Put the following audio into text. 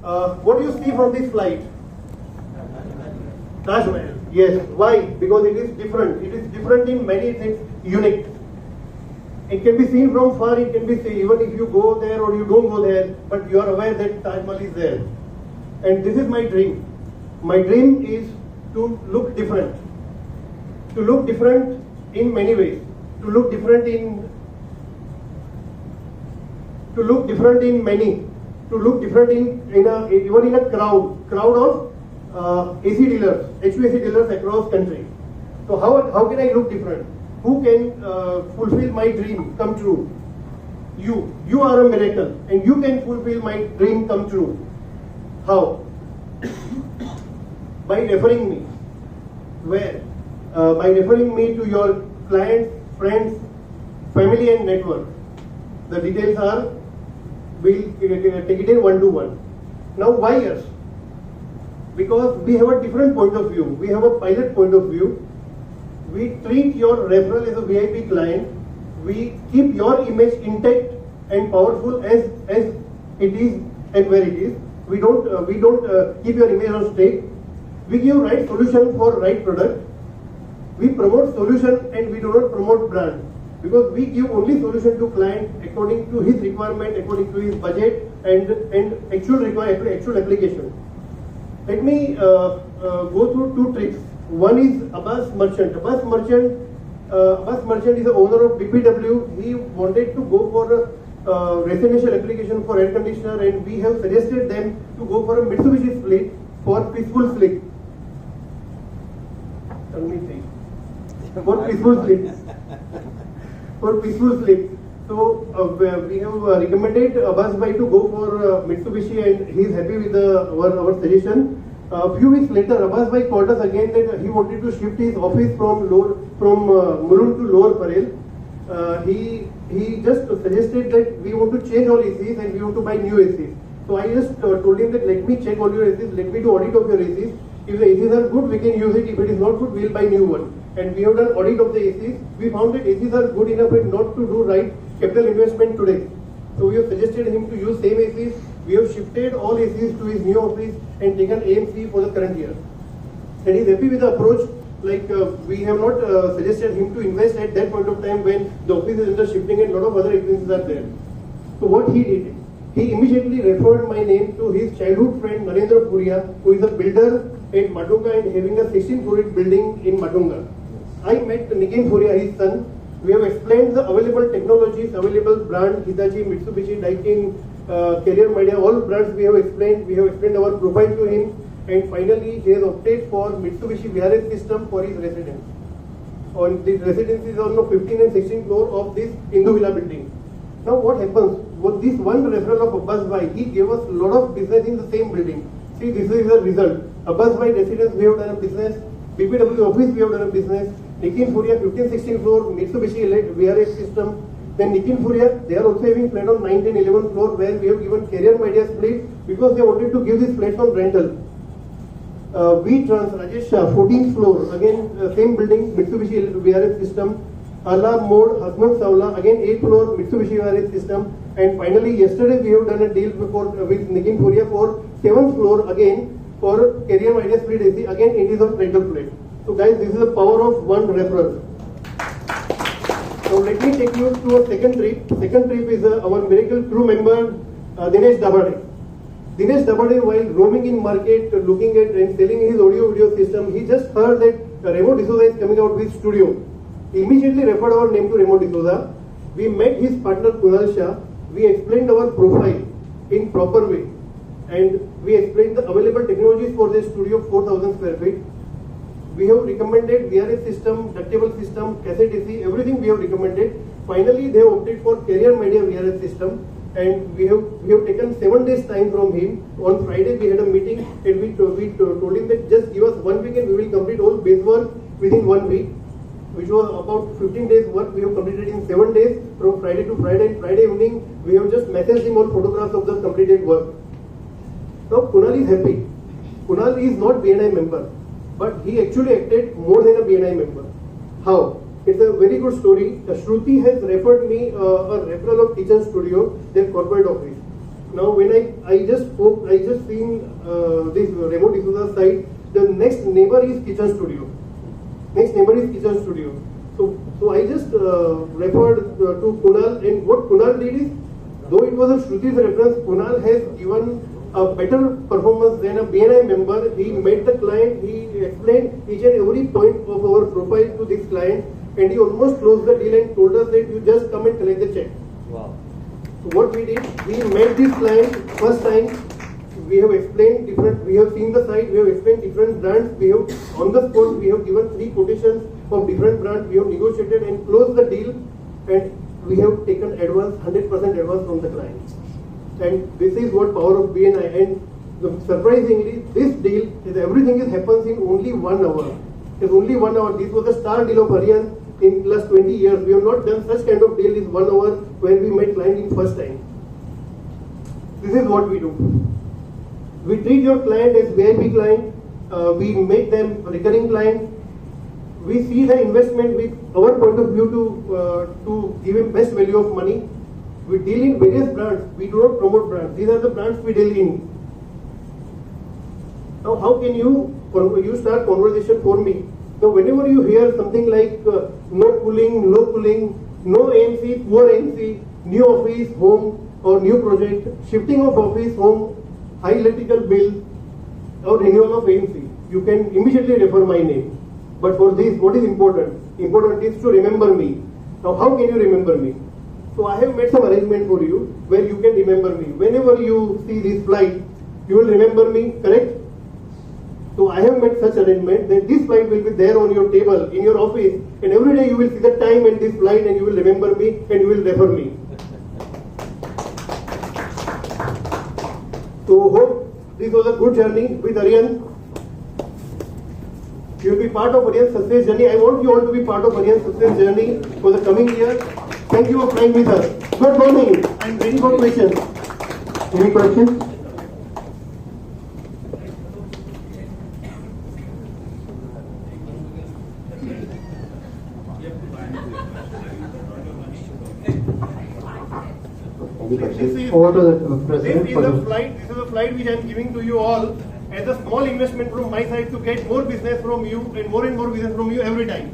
What do you see from this slide? Taj Mahal. Yes. Why? Because it is different. It is different in many things, unique. It can be seen from far, it can be seen even if you go there or you don't go there, but you are aware that Taj Mahal is there. And this is my dream. My dream is to look different. To look different in many ways. To look different in many. To look different even in a crowd of AC dealers, HVAC dealers across country. So how can I look different? Who can fulfill my dream come true? You are a miracle, and you can fulfill my dream come true. How? By referring me. Where? By referring me to your clients, friends, family and network. The details are, we'll take it in one-to-one. Now why us? Because we have a different point of view. We have a pilot point of view. We treat your referral as a VIP client. We keep your image intact and powerful as it is and where it is. We don't keep your image on stake. We give right solution for right product. We promote solution and we do not promote brand, because we give only solution to client according to his requirement, according to his budget and actual application. Let me go through two tricks. One is Abbas Merchant. Abbas Merchant is the owner of BPW. He wanted to go for a residential application for air conditioner, and we have suggested them to go for a Mitsubishi split for peaceful sleep. For peaceful sleep. For peaceful sleep. So we have recommended Abbas bhai to go for Mitsubishi, and he is happy with our suggestion. A few weeks later, Abbas bhai called us again that he wanted to shift his office from Mulund to Lower Parel. He just suggested that we want to change all ACs and we want to buy new ACs. So I just told him that let me check all your ACs, let me do audit of your ACs. If the ACs are good, we can use it. If it is not good, we will buy new one. And we have done audit of the ACs. We found that ACs are good enough and not to do right capital investment today. So we have suggested him to use same ACs. We have shifted all ACs to his new office and taken AMC for the current year. And he is happy with the approach. Like we have not suggested him to invest at that point of time when the office is under shifting and a lot of other expenses are there. So what he did, he immediately referred my name to his childhood friend Narendra Puria, who is a builder at Matunga and having a 16-story building in Matunga. I met Nikin Puria, his son. We have explained the available technologies, available brand, Hitachi, Mitsubishi, Daikin, Carrier Media, all brands we have explained. We have explained our profile to him. And finally, he has opted for Mitsubishi VRS system for his residence. On this residence is on the 15th and 16th floor of this Hindu Villa building. Now what happens? With this one referral of Abbas bhai, he gave us a lot of business in the same building. See, this is the result. Abbas bhai residence, we have done a business. BPW office, we have done a business. Nikin Puria, 15th, 16th floor, Mitsubishi VRS system. Then Nikin Puria, they are also having flat on 9th and 11th floor where we have given Carrier Media split because they wanted to give this flat on rental. V-Trans, Rajesh Shah, 14th floor, again same building, Mitsubishi VRS system. Ala Mode, Hasmukh Savla, again 8th floor, Mitsubishi VRS system. And finally, yesterday we have done a deal with Nikin Puria for 7th floor again for Carrier Media split AC. Again, it is on rental plate. So guys, this is the power of one referral. So let me take you to a second trip. Second trip is our miracle crew member, Dinesh Dabade. Dinesh Dabade, while roaming in market, looking at and selling his audio video system, he just heard that Remo D'Souza is coming out with studio. He immediately referred our name to Remo D'Souza. We met his partner Kunal Shah. We explained our profile in proper way. And we explained the available technologies for this studio of 4,000 square feet. We have recommended VRS system, ductable system, cassette AC, everything we have recommended. Finally, they have opted for Carrier Media VRS system. And we have taken 7 days time from him. On Friday we had a meeting and we told him that just give us 1 week and we will complete all base work within 1 week, which was about 15 days work we have completed in 7 days from Friday to Friday. And Friday evening we have just messaged him all photographs of the completed work. Now Kunal is happy. Kunal is not BNI member, but he actually acted more than a BNI member. How? It's a very good story. Shruti has referred me a referral of Kitchen Studio, their corporate office. Now when I just seen this remote D'Souza site, the next neighbor is kitchen studio. Next neighbor is kitchen studio. So I just referred to Kunal, and what Kunal did is, though it was a Shruti's reference, Kunal has given a better performance than a BNI member. He met the client, he explained each and every point of our profile to this client, and he almost closed the deal and told us that you just come and collect the check. Wow. So what we did, we met this client first time. We have explained different, we have seen the site, we have explained different brands, we have on the spot, we have given 3 quotations of different brands, we have negotiated and closed the deal, and we have taken advance, 100% advance from the client. And this is what power of BNI. And surprisingly, this deal, everything happens in only 1 hour. It's only 1 hour. This was a star deal of Aryan in last 20 years. We have not done such kind of deal in 1 hour when we met client in first time. This is what we do. We treat your client as VIP client. We make them recurring client. We see the investment with our point of view to give him best value of money. We deal in various brands. We do not promote brands. These are the brands we deal in. Now, how can you start conversation for me? Now, whenever you hear something like no cooling, low cooling, no AMC, poor AMC, new office, home, or new project, shifting of office, home, high electrical bill, or renewal of AMC, you can immediately refer my name. But for this, what is important? Important is to remember me. Now, how can you remember me? So I have made some arrangement for you where you can remember me. Whenever you see this slide, you will remember me, correct? So I have made such arrangement that this slide will be there on your table in your office, and every day you will see the time and this slide, and you will remember me and you will refer me. So hope this was a good journey with Aryan. You will be part of Aryan's success journey. I want you all to be part of Aryan's success journey for the coming year. Thank you for flying with us. Good morning. I am ready for questions. Any questions? This is a flight which I am giving to you all as a small investment from my side to get more business from you and more business from you every time.